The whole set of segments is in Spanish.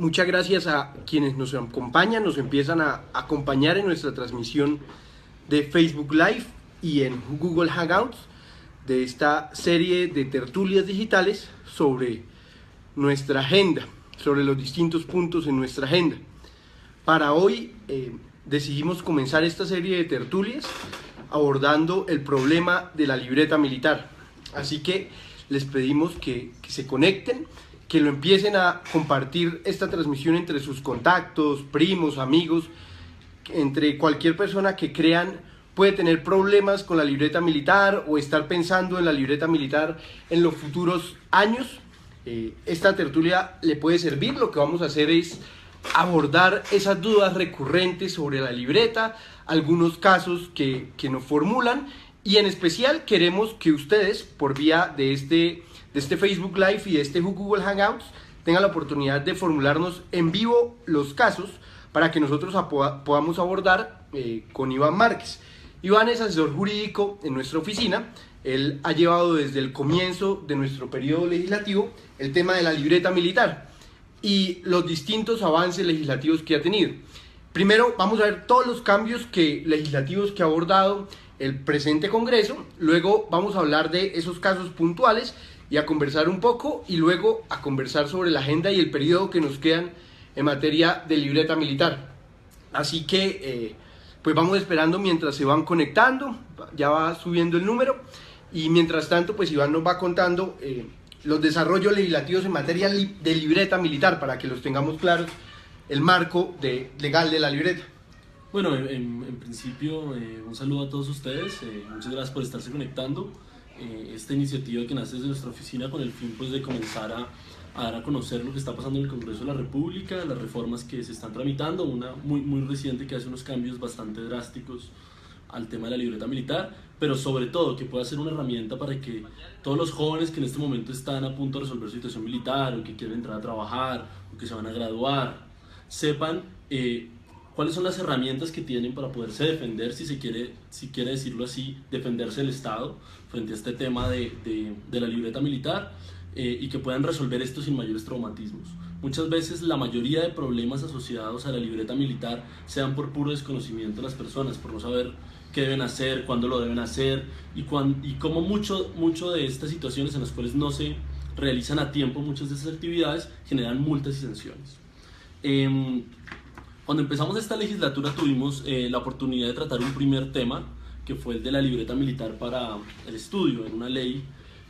Muchas gracias a quienes nos acompañan, nos empiezan a acompañar en nuestra transmisión de Facebook Live y en Google Hangouts de esta serie de tertulias digitales sobre nuestra agenda, sobre los distintos puntos en nuestra agenda. Para hoy decidimos comenzar esta serie de tertulias abordando el problema de la libreta militar. Así que les pedimos que se conecten, que lo empiecen a compartir esta transmisión entre sus contactos, primos, amigos, entre cualquier persona que crean puede tener problemas con la libreta militar o estar pensando en la libreta militar en los futuros años. Esta tertulia le puede servir. Lo que vamos a hacer es abordar esas dudas recurrentes sobre la libreta, algunos casos que nos formulan, y en especial queremos que ustedes, por vía de este Facebook Live y de este Google Hangouts, tengan la oportunidad de formularnos en vivo los casos para que nosotros podamos abordar con Iván Márquez. Iván es asesor jurídico en nuestra oficina. Él ha llevado desde el comienzo de nuestro periodo legislativo el tema de la libreta militar y los distintos avances legislativos que ha tenido. Primero vamos a ver todos los cambios legislativos que ha abordado el presente Congreso, luego vamos a hablar de esos casos puntuales y a conversar un poco, y luego a conversar sobre la agenda y el periodo que nos quedan en materia de libreta militar. Así que pues vamos esperando mientras se van conectando, ya va subiendo el número, y mientras tanto pues Iván nos va contando los desarrollos legislativos en materia de libreta militar para que los tengamos claros, el marco legal de la libreta. Bueno, en principio un saludo a todos ustedes, muchas gracias por estarse conectando. Esta iniciativa que nace desde nuestra oficina con el fin pues, de comenzar a dar a conocer lo que está pasando en el Congreso de la República, las reformas que se están tramitando, una muy reciente que hace unos cambios bastante drásticos al tema de la libreta militar, pero sobre todo que pueda ser una herramienta para que todos los jóvenes que en este momento están a punto de resolver su situación militar, o que quieren entrar a trabajar, o que se van a graduar, sepan cuáles son las herramientas que tienen para poderse defender, si quiere decirlo así, defenderse del Estado frente a este tema de la libreta militar, y que puedan resolver esto sin mayores traumatismos. Muchas veces la mayoría de problemas asociados a la libreta militar se dan por puro desconocimiento de las personas, por no saber qué deben hacer, cuándo lo deben hacer, y cómo mucho de estas situaciones en las cuales no se realizan a tiempo muchas de esas actividades generan multas y sanciones. Cuando empezamos esta legislatura tuvimos la oportunidad de tratar un primer tema, que fue el de la libreta militar para el estudio, en una ley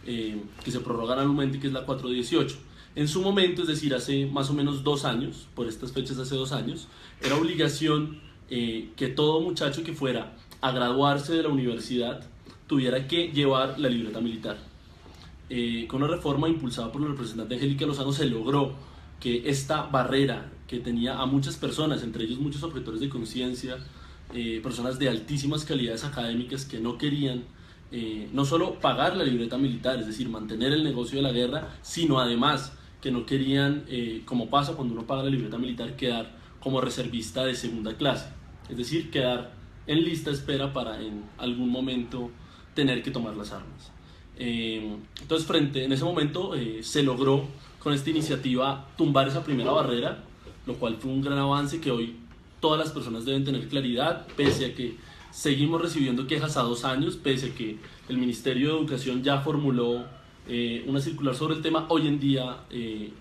que se prorroga anualmente, que es la 418. En su momento, es decir, hace más o menos 2 años, por estas fechas hace 2 años, era obligación que todo muchacho que fuera a graduarse de la universidad tuviera que llevar la libreta militar. Con una reforma impulsada por la representante Angélica Lozano se logró que esta barrera que tenía a muchas personas, entre ellos muchos objetores de conciencia, personas de altísimas calidades académicas que no querían no solo pagar la libreta militar, es decir, mantener el negocio de la guerra, sino además que no querían, como pasa cuando uno paga la libreta militar, quedar como reservista de segunda clase, es decir, quedar en lista de espera para en algún momento tener que tomar las armas. Entonces, en ese momento se logró con esta iniciativa tumbar esa primera barrera, lo cual fue un gran avance que hoy todas las personas deben tener claridad, pese a que seguimos recibiendo quejas a 2 años, pese a que el Ministerio de Educación ya formuló una circular sobre el tema. Hoy en día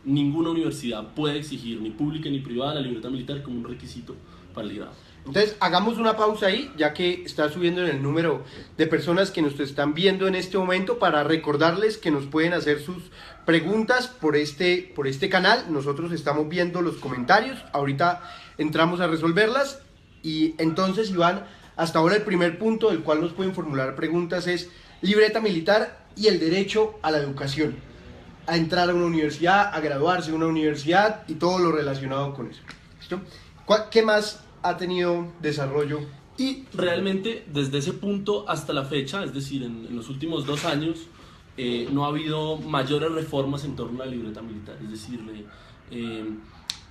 ninguna universidad puede exigir, ni pública ni privada, la libreta militar como un requisito para el grado. Entonces hagamos una pausa ahí, ya que está subiendo en el número de personas que nos están viendo en este momento, para recordarles que nos pueden hacer sus preguntas por este canal. Nosotros estamos viendo los comentarios, ahorita entramos a resolverlas. Y entonces, Iván, hasta ahora el primer punto del cual nos pueden formular preguntas es libreta militar y el derecho a la educación, a entrar a una universidad, a graduarse en una universidad y todo lo relacionado con eso. ¿Listo? ¿Qué más ha tenido desarrollo? Y realmente desde ese punto hasta la fecha, es decir, en los últimos 2 años, no ha habido mayores reformas en torno a la libreta militar. Es decir,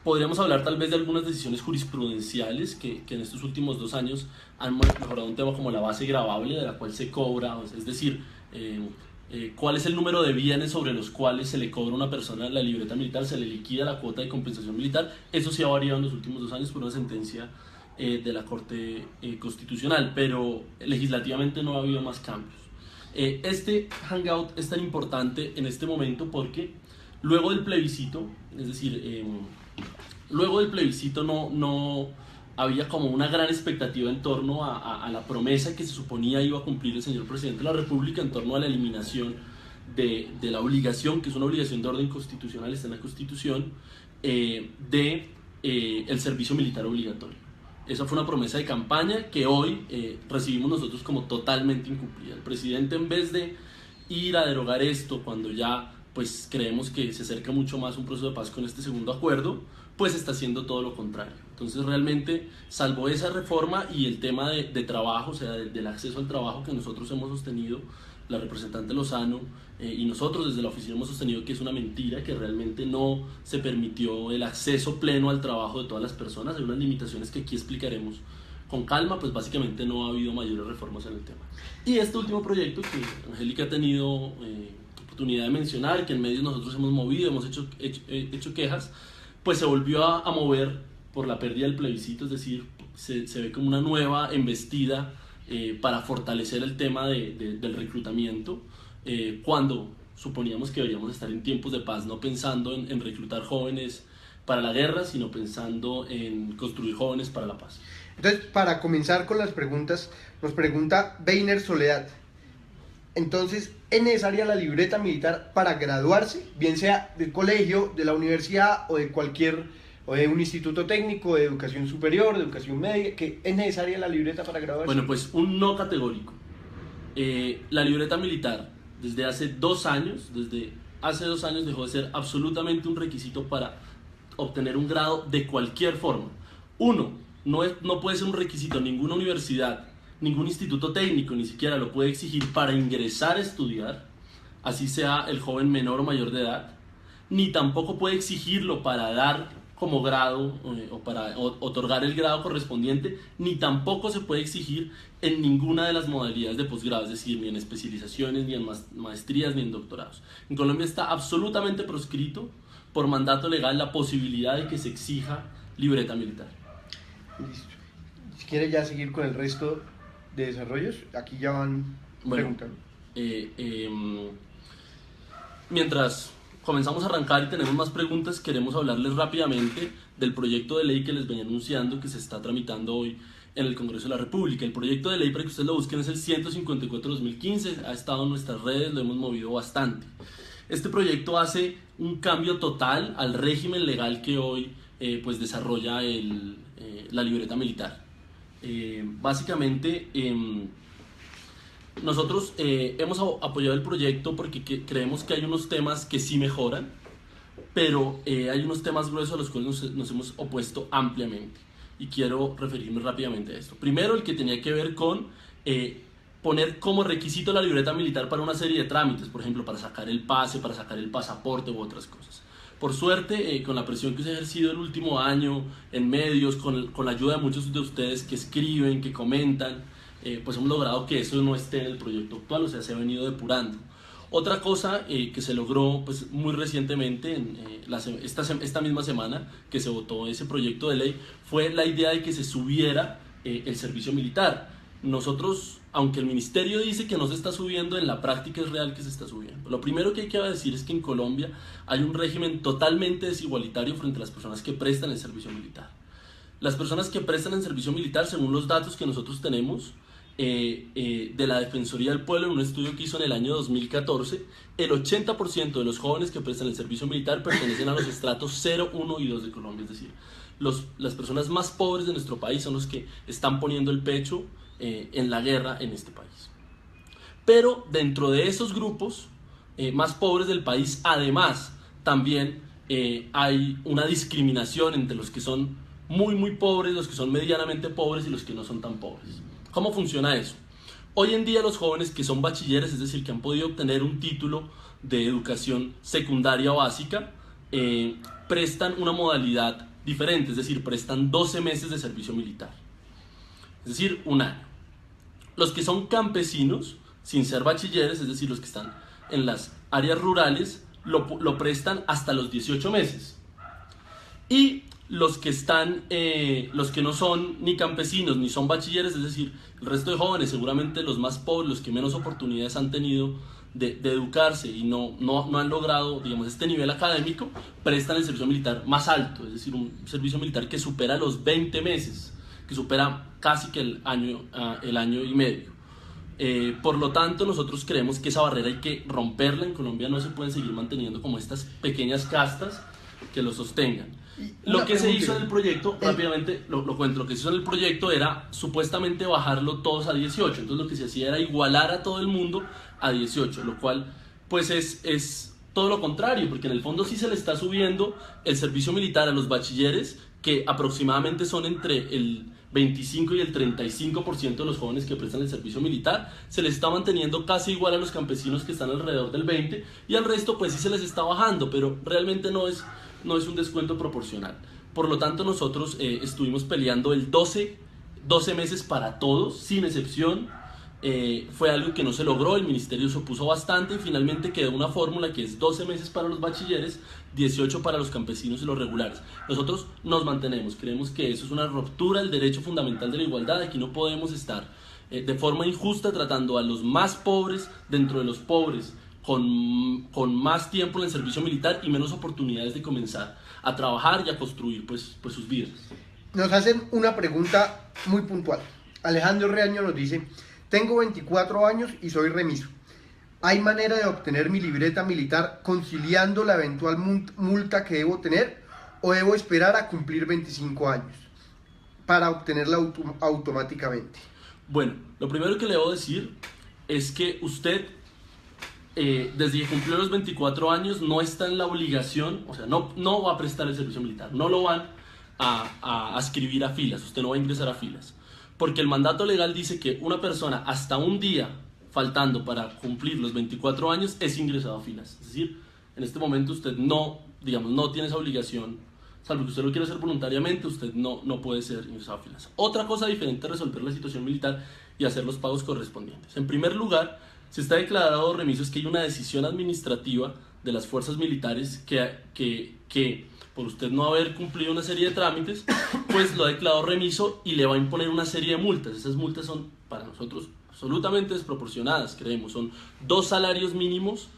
podríamos hablar tal vez de algunas decisiones jurisprudenciales que en estos últimos 2 años han mejorado un tema como la base gravable de la cual se cobra, es decir, cuál es el número de bienes sobre los cuales se le cobra a una persona la libreta militar, se le liquida la cuota de compensación militar. Eso sí ha variado en los últimos 2 años por una sentencia de la Corte Constitucional, pero legislativamente no ha habido más cambios. Este hangout es tan importante en este momento porque luego del plebiscito, es decir, luego del plebiscito no había como una gran expectativa en torno a la promesa que se suponía iba a cumplir el señor presidente de la República en torno a la eliminación de la obligación, que es una obligación de orden constitucional, está en la Constitución, de el servicio militar obligatorio. Esa fue una promesa de campaña que hoy recibimos nosotros como totalmente incumplida. El presidente, en vez de ir a derogar esto cuando ya pues creemos que se acerca mucho más un proceso de paz con este segundo acuerdo, pues está haciendo todo lo contrario. Entonces realmente, salvo esa reforma y el tema de trabajo, o sea, del acceso al trabajo que nosotros hemos sostenido, la representante Lozano y nosotros desde la oficina hemos sostenido que es una mentira, que realmente no se permitió el acceso pleno al trabajo de todas las personas. Hay unas limitaciones que aquí explicaremos con calma, pues básicamente no ha habido mayores reformas en el tema. Y este último proyecto que Angélica ha tenido oportunidad de mencionar, que en medios nosotros hemos movido, hemos hecho quejas, pues se volvió a mover por la pérdida del plebiscito, es decir, se ve como una nueva embestida para fortalecer el tema del reclutamiento, cuando suponíamos que deberíamos estar en tiempos de paz, no pensando en reclutar jóvenes para la guerra, sino pensando en construir jóvenes para la paz. Entonces, para comenzar con las preguntas, nos pregunta Beiner Soledad. Entonces, ¿es necesaria la libreta militar para graduarse? Bien sea del colegio, de la universidad o de o de un instituto técnico, de educación superior, de educación media, que ¿es necesaria la libreta para graduarse? Bueno, pues un no categórico. La libreta militar, desde hace 2 años, dejó de ser absolutamente un requisito para obtener un grado de cualquier forma. No puede ser un requisito, ninguna universidad, ningún instituto técnico ni siquiera lo puede exigir para ingresar a estudiar, así sea el joven menor o mayor de edad, ni tampoco puede exigirlo para dar como grado o para otorgar el grado correspondiente, ni tampoco se puede exigir en ninguna de las modalidades de posgrado, es decir, ni en especializaciones, ni en maestrías, ni en doctorados. En Colombia está absolutamente proscrito por mandato legal la posibilidad de que se exija libreta militar. Listo. Si quiere ya seguir con el resto de desarrollos, aquí ya van preguntando. Mientras comenzamos a arrancar y tenemos más preguntas, queremos hablarles rápidamente del proyecto de ley que les venía anunciando que se está tramitando hoy en el Congreso de la República. El proyecto de ley, para que ustedes lo busquen, es el 154/2015, ha estado en nuestras redes, lo hemos movido bastante. Este proyecto hace un cambio total al régimen legal que hoy pues desarrolla la libreta militar. Básicamente, nosotros hemos apoyado el proyecto porque creemos que hay unos temas que sí mejoran, pero hay unos temas gruesos a los cuales nos hemos opuesto ampliamente, y quiero referirme rápidamente a esto. Primero, el que tenía que ver con poner como requisito la libreta militar para una serie de trámites, por ejemplo, para sacar el pase, para sacar el pasaporte u otras cosas. Por suerte, con la presión que se ha ejercido el último año en medios, con la ayuda de muchos de ustedes que escriben, que comentan, pues hemos logrado que eso no esté en el proyecto actual, o sea, se ha venido depurando. Otra cosa que se logró pues, muy recientemente, esta misma semana que se votó ese proyecto de ley, fue la idea de que se subiera el servicio militar. Nosotros, aunque el ministerio dice que no se está subiendo, en la práctica es real que se está subiendo. Lo primero que hay que decir es que en Colombia hay un régimen totalmente desigualitario frente a las personas que prestan el servicio militar. Las personas que prestan el servicio militar, según los datos que nosotros tenemos de la Defensoría del Pueblo, en un estudio que hizo en el año 2014, el 80% de los jóvenes que prestan el servicio militar pertenecen a los estratos 0, 1 y 2 de Colombia, es decir, las personas más pobres de nuestro país son los que están poniendo el pecho en la guerra en este país. Pero dentro de esos grupos más pobres del país, además, también hay una discriminación entre los que son muy pobres, los que son medianamente pobres y los que no son tan pobres. ¿Cómo funciona eso? Hoy en día los jóvenes que son bachilleres, es decir, que han podido obtener un título de educación secundaria básica, prestan una modalidad diferente, es decir, prestan 12 meses de servicio militar, es decir, 1 año. Los que son campesinos, sin ser bachilleres, es decir, los que están en las áreas rurales lo prestan hasta los 18 meses. Y los que no son ni campesinos ni son bachilleres, es decir, el resto de jóvenes, seguramente los más pobres, los que menos oportunidades han tenido de educarse y no han logrado, digamos, este nivel académico, prestan el servicio militar más alto, es decir, un servicio militar que supera los 20 meses, que supera casi que el año y medio. Por lo tanto, nosotros creemos que esa barrera hay que romperla. En Colombia no se pueden seguir manteniendo como estas pequeñas castas que lo sostengan. Lo que se hizo en el proyecto, rápidamente lo cuento, lo que se hizo en el proyecto era supuestamente bajarlo todos a 18, entonces lo que se hacía era igualar a todo el mundo a 18, lo cual pues es todo lo contrario, porque en el fondo sí se le está subiendo el servicio militar a los bachilleres, que aproximadamente son entre el 25 y el 35% de los jóvenes que prestan el servicio militar, se les está manteniendo casi igual a los campesinos, que están alrededor del 20%, y al resto pues sí se les está bajando, pero realmente no es un descuento proporcional. Por lo tanto, nosotros estuvimos peleando el 12 meses para todos, sin excepción. Fue algo que no se logró, el ministerio se opuso bastante y finalmente quedó una fórmula que es 12 meses para los bachilleres, 18 para los campesinos y los regulares. Nosotros nos mantenemos, creemos que eso es una ruptura del derecho fundamental de la igualdad. Aquí no podemos estar de forma injusta tratando a los más pobres dentro de los pobres, con más tiempo en el servicio militar y menos oportunidades de comenzar a trabajar y a construir pues sus vidas. Nos hacen una pregunta muy puntual. Alejandro Reaño nos dice: tengo 24 años y soy remiso. ¿Hay manera de obtener mi libreta militar conciliando la eventual multa que debo tener, o debo esperar a cumplir 25 años para obtenerla automáticamente? Bueno, lo primero que le debo decir es que usted, desde que cumplió los 24 años, no está en la obligación, o sea, no va a prestar el servicio militar, no lo van a adscribir a filas, usted no va a ingresar a filas, porque el mandato legal dice que una persona hasta un día faltando para cumplir los 24 años es ingresado a filas. Es decir, en este momento usted no tiene esa obligación, salvo que usted lo quiera hacer voluntariamente, usted no puede ser ingresado a filas. Otra cosa diferente es resolver la situación militar y hacer los pagos correspondientes. En primer lugar, se está declarado remiso es que hay una decisión administrativa de las fuerzas militares que por usted no haber cumplido una serie de trámites, pues lo ha declarado remiso y le va a imponer una serie de multas. Esas multas son para nosotros absolutamente desproporcionadas, creemos. Son 2 salarios mínimos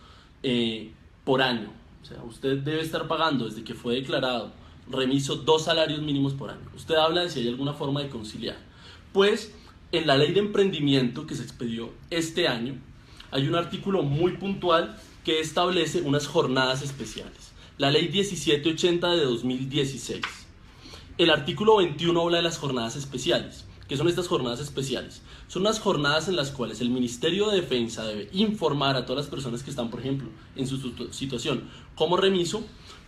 por año. O sea, usted debe estar pagando desde que fue declarado remiso 2 salarios mínimos por año. Usted habla de si hay alguna forma de conciliar. Pues en la ley de emprendimiento que se expedió este año hay un artículo muy puntual que establece unas jornadas especiales. La ley 1780 de 2016. El artículo 21 habla de las jornadas especiales. ¿Qué son estas jornadas especiales? Son unas jornadas en las cuales el Ministerio de Defensa debe informar a todas las personas que están, por ejemplo, en su situación como remiso,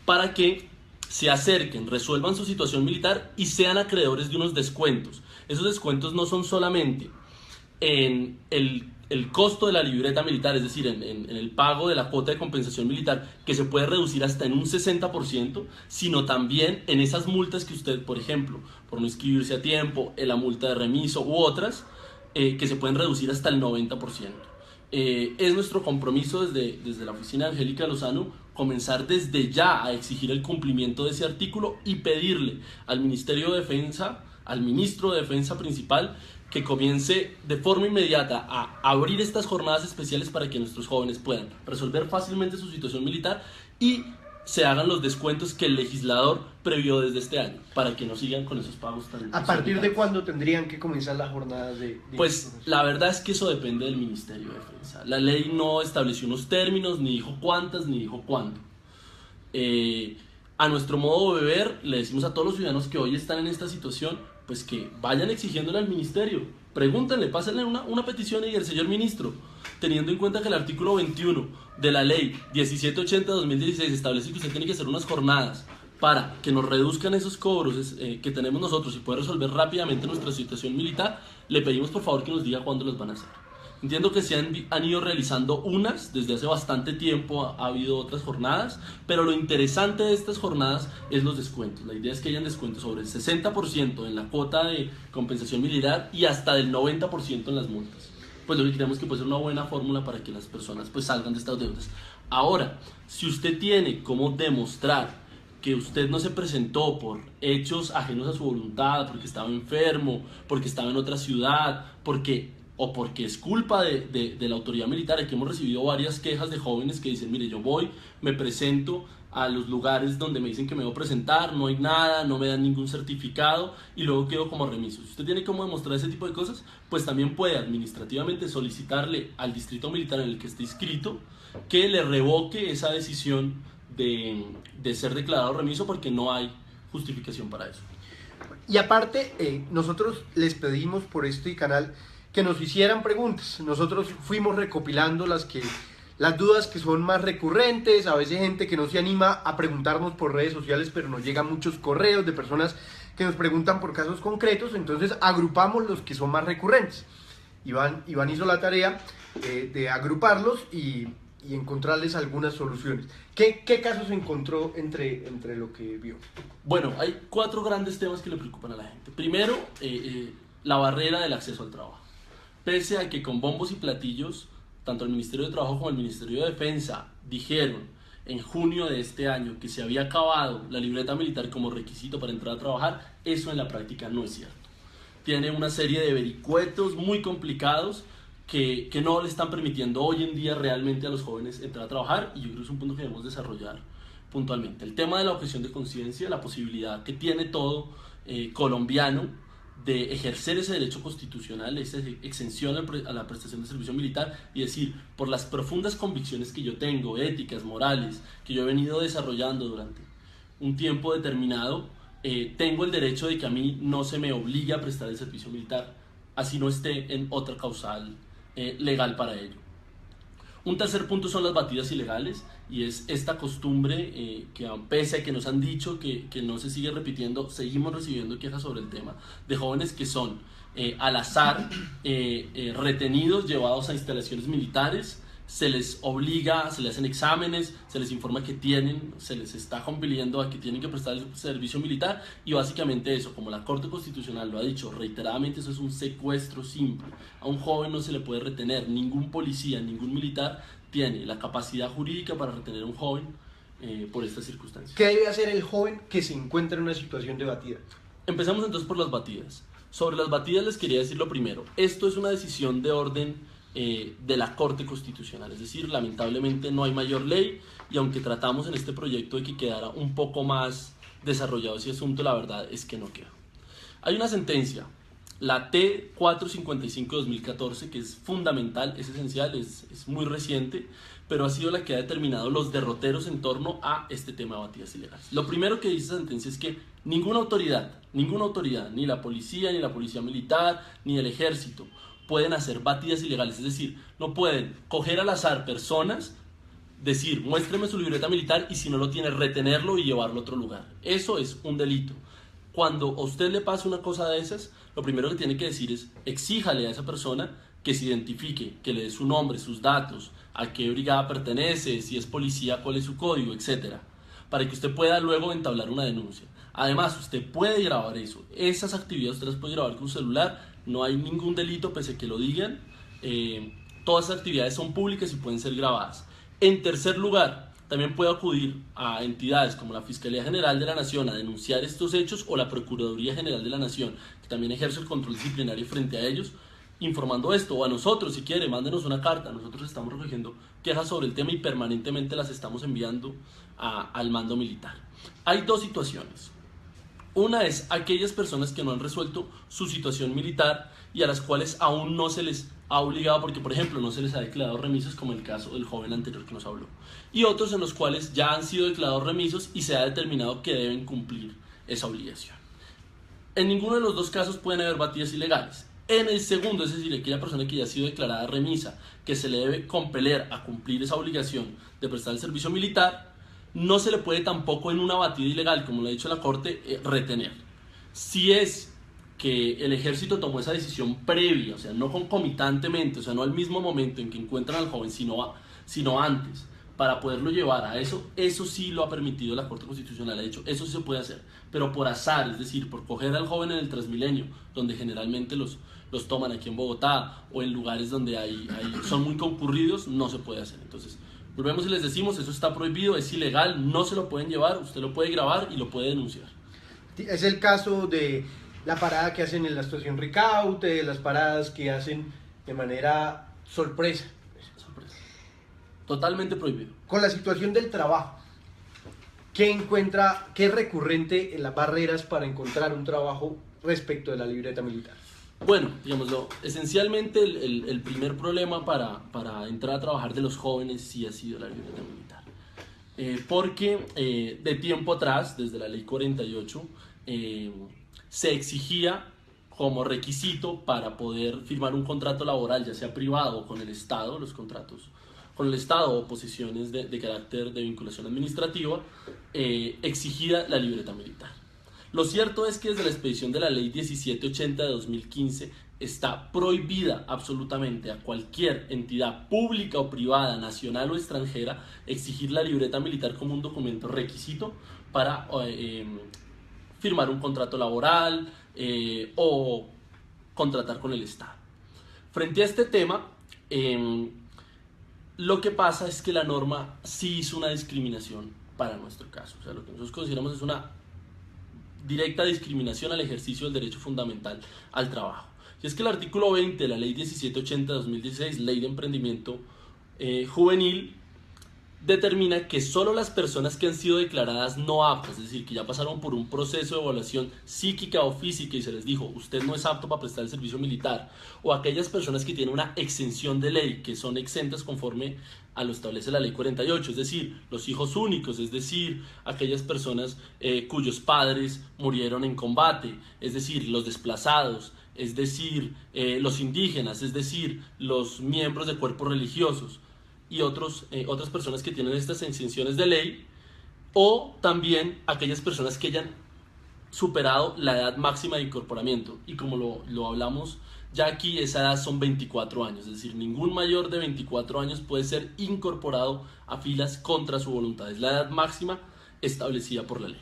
para que se acerquen, resuelvan su situación militar y sean acreedores de unos descuentos. Esos descuentos no son solamente en el costo de la libreta militar, es decir, en el pago de la cuota de compensación militar, que se puede reducir hasta en un 60%, sino también en esas multas que usted, por ejemplo, por no inscribirse a tiempo, en la multa de remiso u otras, que se pueden reducir hasta el 90%. Es nuestro compromiso desde la oficina de Angélica Lozano comenzar desde ya a exigir el cumplimiento de ese artículo y pedirle al Ministerio de Defensa, al Ministro de Defensa principal, que comience de forma inmediata a abrir estas jornadas especiales para que nuestros jóvenes puedan resolver fácilmente su situación militar y se hagan los descuentos que el legislador previó desde este año, para que no sigan con esos pagos tan... ¿A partir de cuándo tendrían que comenzar las jornadas de Pues la verdad es que eso depende del Ministerio de Defensa. La ley no estableció unos términos, ni dijo cuántas, ni dijo cuándo. A nuestro modo de ver, le decimos a todos los ciudadanos que hoy están en esta situación, pues que vayan exigiéndole al ministerio, pregúntenle, pásenle una petición y el señor ministro, teniendo en cuenta que el artículo 21 de la ley 1780-2016 establece que usted tiene que hacer unas jornadas para que nos reduzcan esos cobros que tenemos nosotros y poder resolver rápidamente nuestra situación militar. Le pedimos por favor que nos diga cuándo los van a hacer. Entiendo que se han ido realizando unas, desde hace bastante tiempo ha habido otras jornadas, pero lo interesante de estas jornadas es los descuentos. La idea es que hayan descuentos sobre el 60% en la cuota de compensación militar y hasta del 90% en las multas. pues lo que creemos que puede ser una buena fórmula para que las personas pues salgan de estas deudas. Ahora, si usted tiene cómo demostrar que usted no se presentó por hechos ajenos a su voluntad, porque estaba enfermo, porque estaba en otra ciudad, porque es culpa de la autoridad militar. Aquí hemos recibido varias quejas de jóvenes que dicen, mire, yo voy, me presento a los lugares donde me dicen que me debo presentar, no hay nada, no me dan ningún certificado y luego quedo como remiso. Si usted tiene cómo demostrar ese tipo de cosas, pues también puede administrativamente solicitarle al distrito militar en el que esté inscrito que le revoque esa decisión de ser declarado remiso, porque no hay justificación para eso. Y aparte, nosotros les pedimos por este canal que nos hicieran preguntas. Nosotros fuimos recopilando las dudas que son más recurrentes, a veces gente que no se anima a preguntarnos por redes sociales, pero nos llegan muchos correos de personas que nos preguntan por casos concretos, entonces agrupamos los que son más recurrentes. Iván hizo la tarea de agruparlos y encontrarles algunas soluciones. ¿Qué casos encontró entre lo que vio? Bueno, hay 4 grandes temas que le preocupan a la gente. Primero, la barrera del acceso al trabajo. Pese a que con bombos y platillos, tanto el Ministerio de Trabajo como el Ministerio de Defensa dijeron en junio de este año que se había acabado la libreta militar como requisito para entrar a trabajar, eso en la práctica no es cierto. Tiene una serie de vericuetos muy complicados que no le están permitiendo hoy en día realmente a los jóvenes entrar a trabajar, y yo creo que es un punto que debemos desarrollar puntualmente. El tema de la objeción de conciencia, la posibilidad que tiene todo colombiano de ejercer ese derecho constitucional, esa exención a la prestación de servicio militar, y decir, por las profundas convicciones que yo tengo, éticas, morales, que yo he venido desarrollando durante un tiempo determinado, tengo el derecho de que a mí no se me obligue a prestar el servicio militar, así no esté en otra causal legal para ello. Un tercer punto son las batidas ilegales, y es esta costumbre que pese a que nos han dicho que no se sigue repitiendo, seguimos recibiendo quejas sobre el tema, de jóvenes que son al azar retenidos, llevados a instalaciones militares, se les obliga, se les hacen exámenes, se les informa que se les está compeliendo a que tienen que prestar el servicio militar, y básicamente eso, como la Corte Constitucional lo ha dicho reiteradamente, eso es un secuestro simple. A un joven no se le puede retener, ningún policía, ningún militar tiene la capacidad jurídica para retener a un joven por estas circunstancias. ¿Qué debe hacer el joven que se encuentra en una situación de batida? Empezamos entonces por las batidas. Sobre las batidas les quería decir lo primero, esto es una decisión de orden de la Corte Constitucional, es decir, lamentablemente no hay mayor ley, y aunque tratamos en este proyecto de que quedara un poco más desarrollado ese asunto, la verdad es que no queda. Hay una sentencia, la T455-2014, que es fundamental, es esencial, es muy reciente, pero ha sido la que ha determinado los derroteros en torno a este tema de batidas ilegales. Lo primero que dice esa sentencia es que ninguna autoridad, ni la policía, ni la policía militar, ni el ejército, pueden hacer batidas ilegales, es decir, no pueden coger al azar personas, decir, muéstreme su libreta militar, y si no lo tiene, retenerlo y llevarlo a otro lugar. Eso es un delito. Cuando a usted le pasa una cosa de esas, lo primero que tiene que decir es, exíjale a esa persona que se identifique, que le dé su nombre, sus datos, a qué brigada pertenece, si es policía, cuál es su código, etc., para que usted pueda luego entablar una denuncia. Además, usted puede grabar eso, esas actividades usted las puede grabar con su celular, no hay ningún delito pese a que lo digan, todas esas actividades son públicas y pueden ser grabadas. En tercer lugar, también puede acudir a entidades como la Fiscalía General de la Nación a denunciar estos hechos, o la Procuraduría General de la Nación, que también ejerce el control disciplinario frente a ellos, informando esto, o a nosotros, si quiere, mándenos una carta. Nosotros estamos recogiendo quejas sobre el tema y permanentemente las estamos enviando al mando militar. Hay 2 situaciones. Una es aquellas personas que no han resuelto su situación militar y a las cuales aún no se les ha obligado, porque por ejemplo no se les ha declarado remisos, como el caso del joven anterior que nos habló, y otros en los cuales ya han sido declarados remisos y se ha determinado que deben cumplir esa obligación. En ninguno de los 2 casos pueden haber batidas ilegales. En el segundo, es decir, aquella persona que ya ha sido declarada remisa, que se le debe compeler a cumplir esa obligación de prestar el servicio militar, no se le puede tampoco en una batida ilegal, como lo ha dicho la Corte, retener. Si es que el ejército tomó esa decisión previa, o sea, no concomitantemente, o sea, no al mismo momento en que encuentran al joven, sino antes, para poderlo llevar a eso, eso sí lo ha permitido la Corte Constitucional, ha dicho, eso sí se puede hacer, pero por azar, es decir, por coger al joven en el Transmilenio, donde generalmente los toman aquí en Bogotá o en lugares donde son muy concurridos, no se puede hacer. Entonces, volvemos y les decimos, eso está prohibido, es ilegal, no se lo pueden llevar, usted lo puede grabar y lo puede denunciar. Es el caso de la parada que hacen en la estación Ricaute, de las paradas que hacen de manera sorpresa. Totalmente prohibido. Con la situación del trabajo, ¿qué es recurrente en las barreras para encontrar un trabajo respecto de la libreta militar? Bueno, digámoslo, esencialmente el primer problema para entrar a trabajar de los jóvenes sí ha sido la libreta militar. Porque de tiempo atrás, desde la ley 48, se exigía como requisito para poder firmar un contrato laboral, ya sea privado o con el Estado, los contratos con el Estado o posiciones de carácter de vinculación administrativa, exigía la libreta militar. Lo cierto es que desde la expedición de la ley 1780 de 2015 está prohibida absolutamente a cualquier entidad pública o privada, nacional o extranjera, exigir la libreta militar como un documento requisito para firmar un contrato laboral o contratar con el Estado. Frente a este tema, lo que pasa es que la norma sí hizo una discriminación para nuestro caso. O sea, lo que nosotros consideramos es una directa discriminación al ejercicio del derecho fundamental al trabajo. Y es que el artículo 20 de la ley 1780 de 2016, ley de emprendimiento juvenil, determina que solo las personas que han sido declaradas no aptas, es decir, que ya pasaron por un proceso de evaluación psíquica o física y se les dijo, usted no es apto para prestar el servicio militar, o aquellas personas que tienen una exención de ley, que son exentas conforme a lo establece la ley 48, es decir, los hijos únicos, es decir, aquellas personas cuyos padres murieron en combate, es decir, los desplazados, es decir, los indígenas, es decir, los miembros de cuerpos religiosos, y otras personas que tienen estas exenciones de ley, o también aquellas personas que hayan superado la edad máxima de incorporamiento, y como lo hablamos ya aquí, esa edad son 24 años, es decir, ningún mayor de 24 años puede ser incorporado a filas contra su voluntad, es la edad máxima establecida por la ley.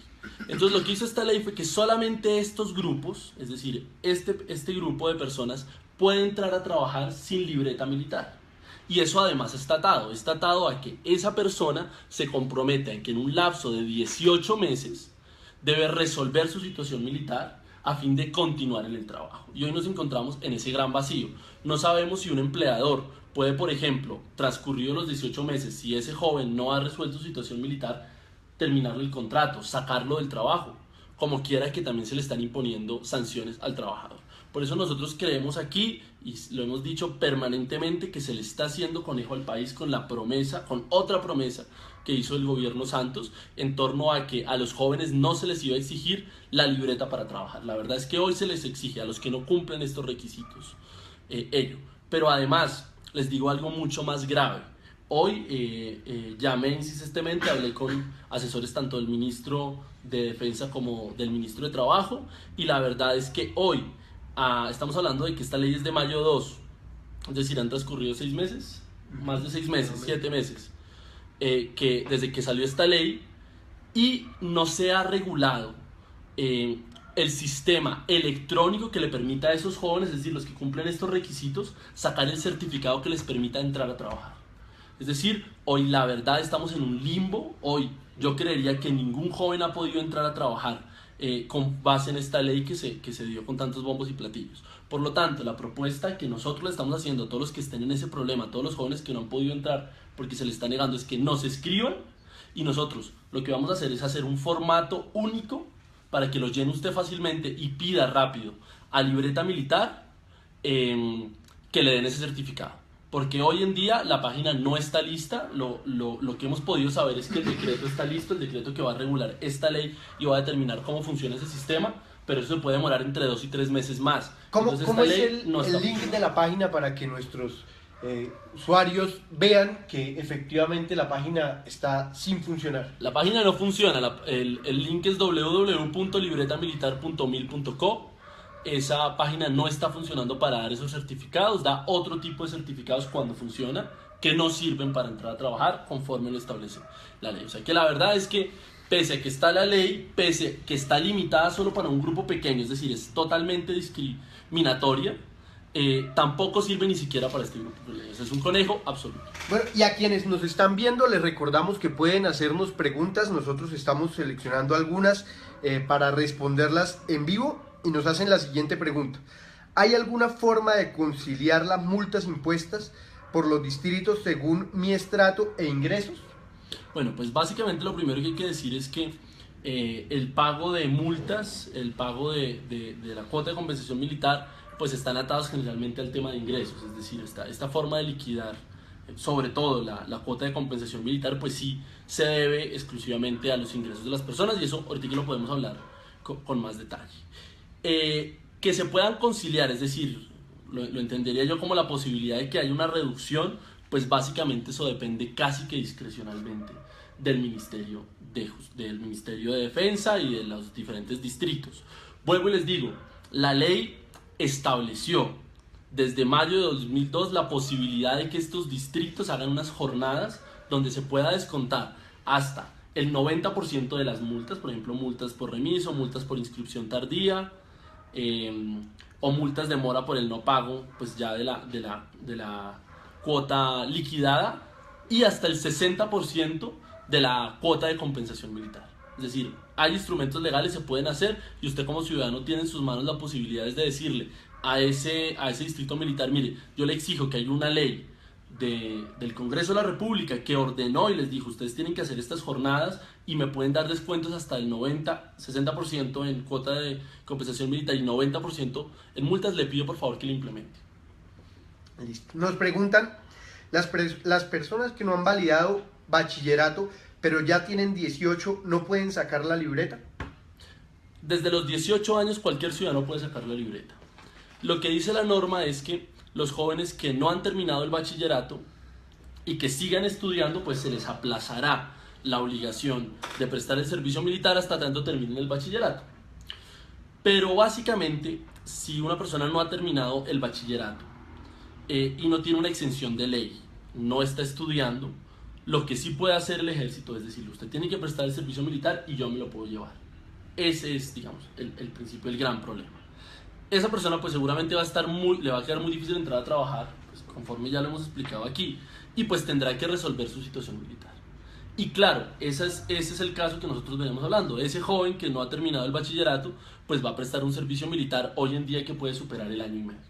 Entonces lo que hizo esta ley fue que solamente estos grupos, es decir, este grupo de personas puede entrar a trabajar sin libreta militar. Y eso además está atado a que esa persona se comprometa en que en un lapso de 18 meses debe resolver su situación militar a fin de continuar en el trabajo. Y hoy nos encontramos en ese gran vacío. No sabemos si un empleador puede, por ejemplo, transcurridos los 18 meses, si ese joven no ha resuelto su situación militar, terminarle el contrato, sacarlo del trabajo, como quiera que también se le están imponiendo sanciones al trabajador. Por eso nosotros creemos aquí, y lo hemos dicho permanentemente, que se le está haciendo conejo al país con la promesa, con otra promesa que hizo el gobierno Santos en torno a que a los jóvenes no se les iba a exigir la libreta para trabajar. La verdad es que hoy se les exige a los que no cumplen estos requisitos ello. Pero además, les digo algo mucho más grave. Hoy llamé insistentemente, hablé con asesores tanto del ministro de Defensa como del ministro de Trabajo, y la verdad es que hoy estamos hablando de que esta ley es de mayo 2, es decir, han transcurrido 6 meses, más de 6 meses, 7 meses, que desde que salió esta ley, y no se ha regulado el sistema electrónico que le permita a esos jóvenes, es decir, los que cumplen estos requisitos, sacar el certificado que les permita entrar a trabajar. Es decir, hoy la verdad estamos en un limbo. Hoy yo creería que ningún joven ha podido entrar a trabajar con base en esta ley que se dio con tantos bombos y platillos. Por lo tanto, la propuesta que nosotros le estamos haciendo a todos los que estén en ese problema, a todos los jóvenes que no han podido entrar porque se les está negando, es que no se escriban, y nosotros lo que vamos a hacer es hacer un formato único para que lo llene usted fácilmente y pida rápido a libreta militar que le den ese certificado. Porque hoy en día la página no está lista. Lo que hemos podido saber es que el decreto está listo, el decreto que va a regular esta ley y va a determinar cómo funciona ese sistema, pero eso se puede demorar entre 2 y 3 meses más. ¿Cómo es el link de la página para que nuestros usuarios vean que efectivamente la página está sin funcionar? La página no funciona, el link es www.libretamilitar.mil.co. Esa página no está funcionando para dar esos certificados, da otro tipo de certificados cuando funciona, que no sirven para entrar a trabajar conforme lo establece la ley. O sea que la verdad es que pese a que está la ley, pese a que está limitada solo para un grupo pequeño, es decir, es totalmente discriminatoria, tampoco sirve ni siquiera para este grupo. Es un conejo absoluto. Bueno, y a quienes nos están viendo les recordamos que pueden hacernos preguntas. Nosotros estamos seleccionando algunas para responderlas en vivo y nos hacen la siguiente pregunta. ¿Hay alguna forma de conciliar las multas impuestas por los distritos según mi estrato e ingresos? Bueno, pues básicamente lo primero que hay que decir es que el pago de multas, el pago de la cuota de compensación militar, pues están atados generalmente al tema de ingresos, es decir, esta forma de liquidar, sobre todo la cuota de compensación militar, pues sí se debe exclusivamente a los ingresos de las personas, y eso ahorita lo podemos hablar con más detalle. Que se puedan conciliar, es decir, lo entendería yo como la posibilidad de que haya una reducción, pues básicamente eso depende casi que discrecionalmente del Ministerio de Defensa y de los diferentes distritos. Vuelvo y les digo, la ley estableció desde mayo de 2002 la posibilidad de que estos distritos hagan unas jornadas donde se pueda descontar hasta el 90% de las multas, por ejemplo, multas por remiso, multas por inscripción tardía, o multas de mora por el no pago, pues ya de la cuota liquidada, y hasta el 60% de la cuota de compensación militar. Es decir, hay instrumentos legales, se pueden hacer, y usted como ciudadano tiene en sus manos la posibilidad de decirle a ese distrito militar: mire, yo le exijo que haya una ley del Congreso de la República que ordenó y les dijo, ustedes tienen que hacer estas jornadas y me pueden dar descuentos hasta el 60% en cuota de compensación militar y 90% en multas, le pido por favor que lo implemente. Listo. Nos preguntan, las personas que no han validado bachillerato pero ya tienen 18, ¿no pueden sacar la libreta? Desde los 18 años cualquier ciudadano puede sacar la libreta. Lo que dice la norma es que los jóvenes que no han terminado el bachillerato y que sigan estudiando, pues se les aplazará la obligación de prestar el servicio militar hasta tanto terminen el bachillerato. Pero básicamente, si una persona no ha terminado el bachillerato y no tiene una exención de ley, no está estudiando, lo que sí puede hacer el ejército es decirle, usted tiene que prestar el servicio militar y yo me lo puedo llevar. Ese es, digamos, el principio, el gran problema. Esa persona pues seguramente le va a quedar muy difícil entrar a trabajar, pues, conforme ya lo hemos explicado aquí, y pues tendrá que resolver su situación militar. Y claro, ese es el caso que nosotros venimos hablando. Ese joven que no ha terminado el bachillerato, pues va a prestar un servicio militar hoy en día que puede superar el año y medio.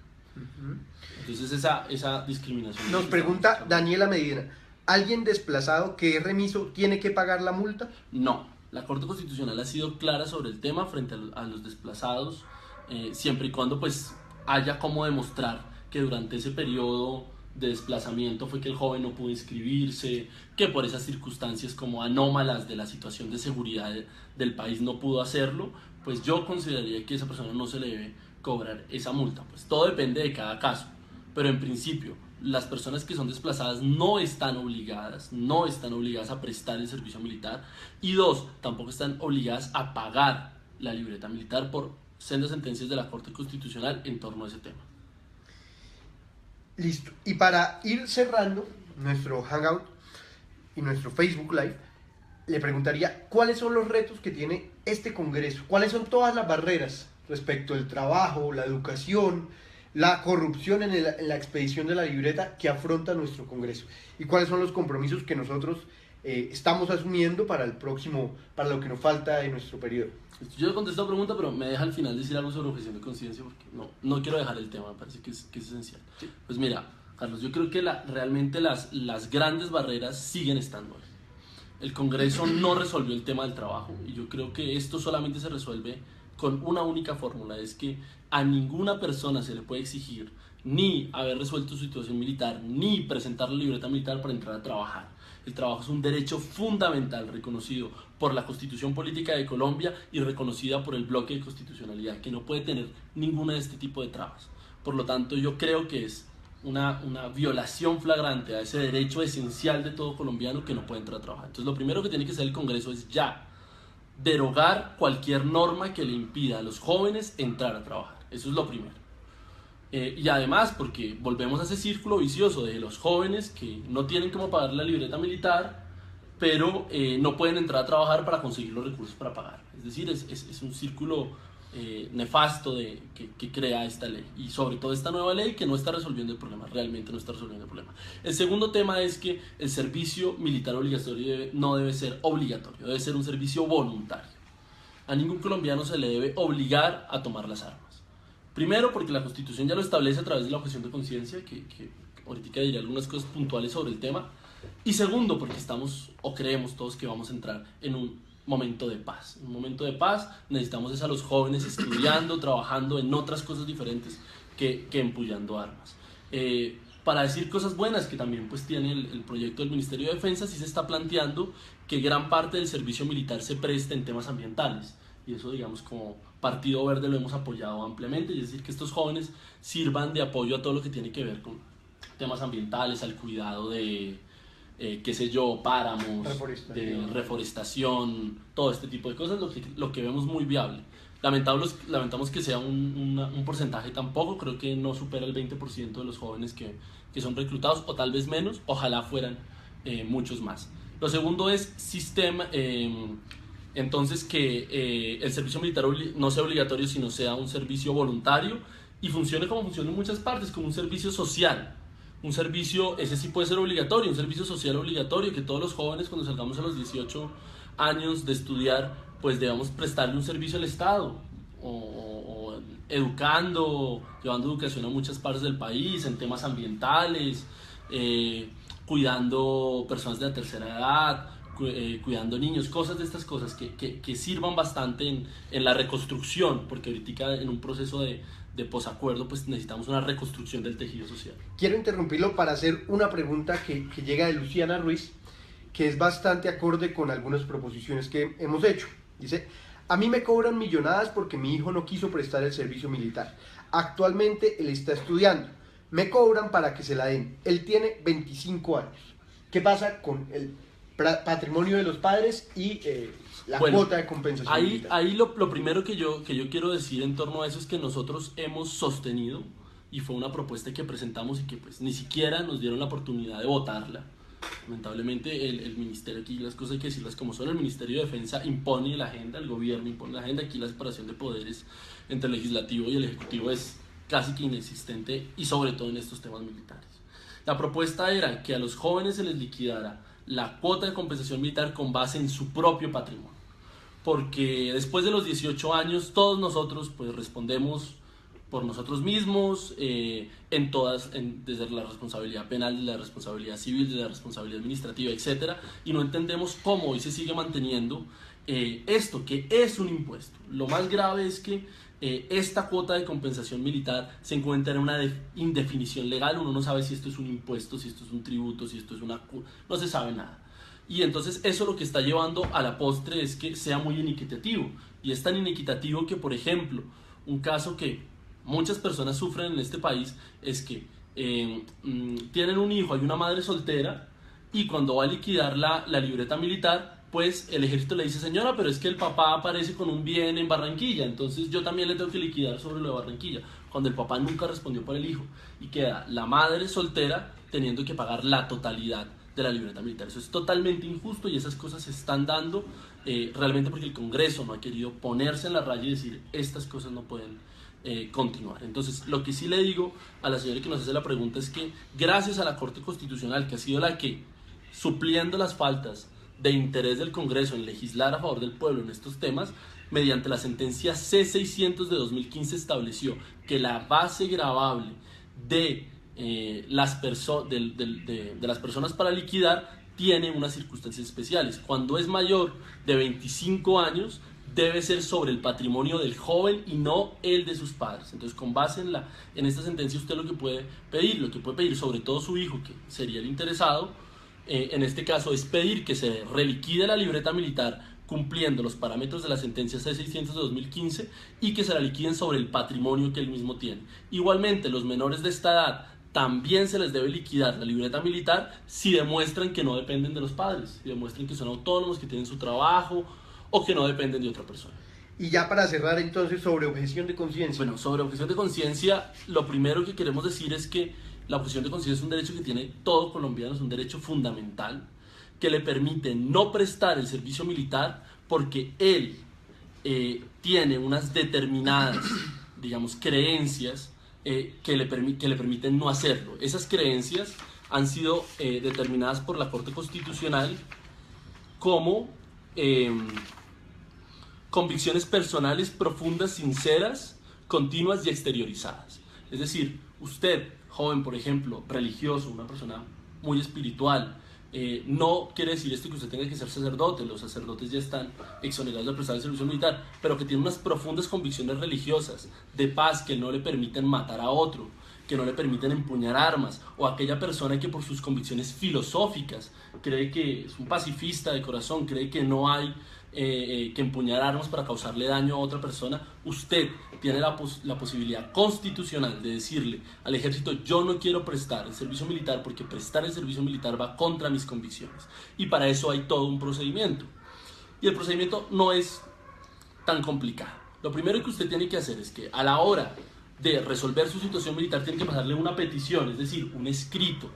Entonces esa discriminación. Nos pregunta Daniela Medina, ¿alguien desplazado que es remiso tiene que pagar la multa? No, la Corte Constitucional ha sido clara sobre el tema frente a los desplazados, siempre y cuando pues haya como demostrar que durante ese periodo de desplazamiento fue que el joven no pudo inscribirse, que por esas circunstancias como anómalas de la situación de seguridad del país no pudo hacerlo, pues yo consideraría que a esa persona no se le debe cobrar esa multa. Pues todo depende de cada caso, pero en principio las personas que son desplazadas no están obligadas a prestar el servicio militar, y dos, tampoco están obligadas a pagar la libreta militar por sendas sentencias de la Corte Constitucional en torno a ese tema. Listo. Y para ir cerrando nuestro Hangout y nuestro Facebook Live, le preguntaría cuáles son los retos que tiene este Congreso, cuáles son todas las barreras respecto al trabajo, la educación, la corrupción en la expedición de la libreta que afronta nuestro Congreso, y cuáles son los compromisos que nosotros estamos asumiendo para lo que nos falta de nuestro periodo. Yo le contesto la pregunta, pero me deja al final decir algo sobre objeción de conciencia, porque no quiero dejar el tema, me parece que es esencial. Sí. Pues mira, Carlos, yo creo que realmente las grandes barreras siguen estando ahí. El Congreso no resolvió el tema del trabajo, y yo creo que esto solamente se resuelve con una única fórmula: es que a ninguna persona se le puede exigir ni haber resuelto su situación militar, ni presentar la libreta militar para entrar a trabajar. El trabajo es un derecho fundamental reconocido por la Constitución Política de Colombia y reconocida por el bloque de constitucionalidad, que no puede tener ninguna de este tipo de trabas. Por lo tanto, yo creo que es una violación flagrante a ese derecho esencial de todo colombiano que no puede entrar a trabajar. Entonces, lo primero que tiene que hacer el Congreso es ya derogar cualquier norma que le impida a los jóvenes entrar a trabajar. Eso es lo primero. Y además porque volvemos a ese círculo vicioso de los jóvenes que no tienen cómo pagar la libreta militar, pero no pueden entrar a trabajar para conseguir los recursos para pagar. Es decir, es un círculo nefasto que crea esta ley, y sobre todo esta nueva ley que no está resolviendo el problema, realmente no está resolviendo el problema. El segundo tema es que el servicio militar obligatorio no debe ser obligatorio, debe ser un servicio voluntario. A ningún colombiano se le debe obligar a tomar las armas. Primero, porque la Constitución ya lo establece a través de la objeción de conciencia, que ahorita diré algunas cosas puntuales sobre el tema. Y segundo, porque estamos o creemos todos que vamos a entrar en un momento de paz. En un momento de paz necesitamos es a los jóvenes estudiando, trabajando en otras cosas diferentes que empuñando armas. Para decir cosas buenas que también pues tiene el proyecto del Ministerio de Defensa, sí se está planteando que gran parte del servicio militar se preste en temas ambientales. Y eso, digamos, como Partido Verde lo hemos apoyado ampliamente, es decir, que estos jóvenes sirvan de apoyo a todo lo que tiene que ver con temas ambientales, al cuidado de, qué sé yo, páramos, de reforestación, todo este tipo de cosas, lo que vemos muy viable. Lamentamos que sea un porcentaje tan poco, creo que no supera el 20% de los jóvenes que son reclutados, o tal vez menos, ojalá fueran muchos más. Lo segundo es sistema... Entonces que el servicio militar no sea obligatorio, sino sea un servicio voluntario y funcione como funciona en muchas partes, como un servicio social. Un servicio, ese sí puede ser obligatorio, un servicio social obligatorio, que todos los jóvenes cuando salgamos a los 18 años de estudiar, pues debamos prestarle un servicio al Estado, o educando, llevando educación a muchas partes del país, en temas ambientales, cuidando personas de la tercera edad, cuidando niños, cosas de estas cosas que sirvan bastante en la reconstrucción, porque ahorita en un proceso de posacuerdo pues necesitamos una reconstrucción del tejido social. Quiero interrumpirlo para hacer una pregunta que llega de Luciana Ruiz, que es bastante acorde con algunas proposiciones que hemos hecho. Dice: a mí me cobran millonadas porque mi hijo no quiso prestar el servicio militar. Actualmente él está estudiando. Me cobran para que se la den. Él tiene 25 años. ¿Qué pasa con el patrimonio de los padres y la cuota de compensación militar? Ahí lo primero que yo quiero decir en torno a eso es que nosotros hemos sostenido, y fue una propuesta que presentamos y que pues ni siquiera nos dieron la oportunidad de votarla. Lamentablemente el ministerio, aquí las cosas hay que decirlas como son, el Ministerio de Defensa impone la agenda, el gobierno impone la agenda, aquí la separación de poderes entre el legislativo y el ejecutivo es casi que inexistente, y sobre todo en estos temas militares. La propuesta era que a los jóvenes se les liquidara la cuota de compensación militar con base en su propio patrimonio, porque después de los 18 años todos nosotros pues respondemos por nosotros mismos, desde la responsabilidad penal, de la responsabilidad civil, de la responsabilidad administrativa, etc. Y no entendemos cómo hoy se sigue manteniendo esto, que es un impuesto. Lo más grave es que esta cuota de compensación militar se encuentra en una indefinición legal. Uno no sabe si esto es un impuesto, si esto es un tributo, si esto es no se sabe nada. Y entonces eso lo que está llevando a la postre es que sea muy inequitativo. Y es tan inequitativo que, por ejemplo, un caso que muchas personas sufren en este país es que tienen un hijo, hay una madre soltera, y cuando va a liquidar la libreta militar, pues el ejército le dice: señora, pero es que el papá aparece con un bien en Barranquilla, entonces yo también le tengo que liquidar sobre lo de Barranquilla, cuando el papá nunca respondió por el hijo, y queda la madre soltera teniendo que pagar la totalidad de la libreta militar. Eso es totalmente injusto, y esas cosas se están dando realmente porque el Congreso no ha querido ponerse en la raya y decir: estas cosas no pueden continuar. Entonces, lo que sí le digo a la señora que nos hace la pregunta es que gracias a la Corte Constitucional, que ha sido la que, supliendo las faltas de interés del Congreso en legislar a favor del pueblo en estos temas, mediante la sentencia C600 de 2015 estableció que la base gravable de las personas para liquidar tiene unas circunstancias especiales. Cuando es mayor de 25 años, debe ser sobre el patrimonio del joven y no el de sus padres. Entonces, con base en esta sentencia, usted lo que puede pedir, sobre todo su hijo, que sería el interesado, en este caso, es pedir que se reliquide la libreta militar cumpliendo los parámetros de la sentencia C600 de 2015 y que se la liquiden sobre el patrimonio que él mismo tiene. Igualmente, los menores de esta edad también se les debe liquidar la libreta militar si demuestran que no dependen de los padres, si demuestran que son autónomos, que tienen su trabajo o que no dependen de otra persona. Y ya para cerrar entonces sobre objeción de conciencia. Bueno, sobre objeción de conciencia, lo primero que queremos decir es que la objeción de conciencia es un derecho que tiene todo colombiano, es un derecho fundamental que le permite no prestar el servicio militar porque él tiene unas determinadas, digamos, creencias que le permiten no hacerlo. Esas creencias han sido determinadas por la Corte Constitucional como convicciones personales profundas, sinceras, continuas y exteriorizadas. Es decir, usted, joven, por ejemplo, religioso, una persona muy espiritual, no quiere decir esto que usted tenga que ser sacerdote, los sacerdotes ya están exonerados de prestar el servicio militar, pero que tiene unas profundas convicciones religiosas, de paz, que no le permiten matar a otro, que no le permiten empuñar armas, o aquella persona que por sus convicciones filosóficas cree que es un pacifista de corazón, cree que no hay que empuñar armas para causarle daño a otra persona. Usted tiene la posibilidad constitucional de decirle al ejército: yo no quiero prestar el servicio militar porque prestar el servicio militar va contra mis convicciones, y para eso hay todo un procedimiento, y el procedimiento no es tan complicado. Lo primero que usted tiene que hacer es que a la hora de resolver su situación militar tiene que pasarle una petición, es decir, un escrito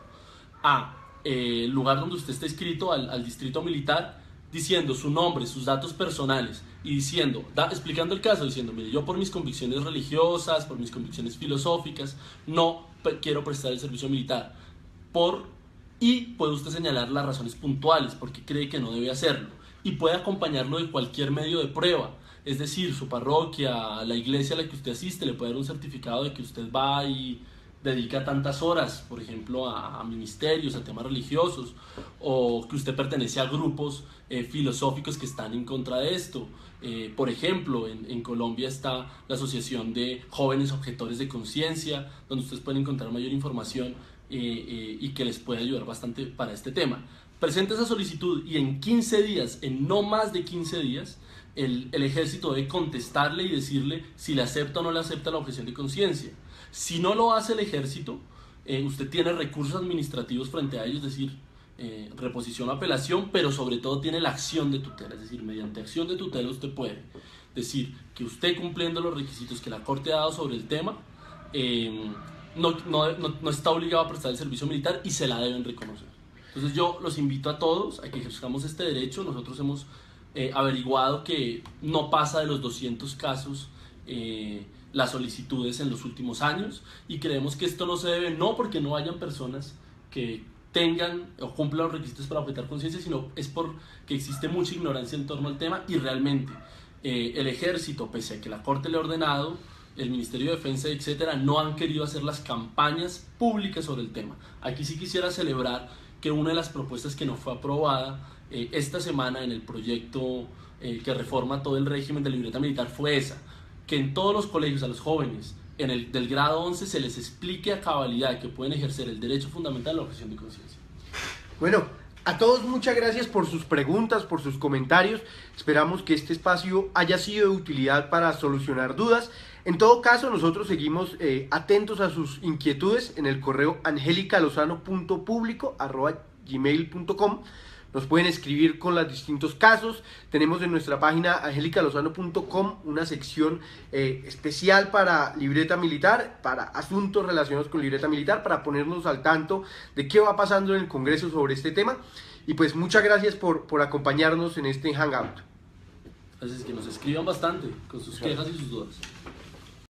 a el lugar donde usted está inscrito, al distrito militar, diciendo su nombre, sus datos personales y explicando el caso, diciendo: mire, yo por mis convicciones religiosas, por mis convicciones filosóficas, no quiero prestar el servicio militar. Y puede usted señalar las razones puntuales porque cree que no debe hacerlo. Y puede acompañarlo de cualquier medio de prueba. Es decir, su parroquia, la iglesia a la que usted asiste, le puede dar un certificado de que usted va y dedica tantas horas, por ejemplo, a ministerios, a temas religiosos, o que usted pertenece a grupos filosóficos que están en contra de esto. Por ejemplo, en Colombia está la Asociación de Jóvenes Objetores de Conciencia, donde ustedes pueden encontrar mayor información y que les puede ayudar bastante para este tema. Presente esa solicitud y en 15 días, en no más de 15 días, el ejército debe contestarle y decirle si le acepta o no le acepta la objeción de conciencia. Si no lo hace el ejército, usted tiene recursos administrativos frente a ellos, es decir, reposición o apelación, pero sobre todo tiene la acción de tutela, es decir, mediante acción de tutela usted puede decir que usted, cumpliendo los requisitos que la Corte ha dado sobre el tema, no está obligado a prestar el servicio militar y se la deben reconocer. Entonces yo los invito a todos a que ejerzamos este derecho. Nosotros hemos averiguado que no pasa de los 200 casos las solicitudes en los últimos años, y creemos que esto no se debe no porque no hayan personas que tengan o cumplan los requisitos para objetar conciencia, sino es porque existe mucha ignorancia en torno al tema, y realmente el ejército, pese a que la Corte le ha ordenado, el Ministerio de Defensa, etcétera, no han querido hacer las campañas públicas sobre el tema. Aquí sí quisiera celebrar que una de las propuestas que no fue aprobada esta semana en el proyecto que reforma todo el régimen de libreta militar fue esa: que en todos los colegios a los jóvenes del grado 11 se les explique a cabalidad que pueden ejercer el derecho fundamental a la objeción de conciencia. Bueno, a todos muchas gracias por sus preguntas, por sus comentarios. Esperamos que este espacio haya sido de utilidad para solucionar dudas. En todo caso, nosotros seguimos atentos a sus inquietudes en el correo angelicalozano.publico@gmail.com. Nos pueden escribir con los distintos casos. Tenemos en nuestra página angelicalozano.com una sección especial para libreta militar, para asuntos relacionados con libreta militar, para ponernos al tanto de qué va pasando en el Congreso sobre este tema. Y pues muchas gracias por acompañarnos en este Hangout. Así es que nos escriban bastante con sus quejas y sus dudas.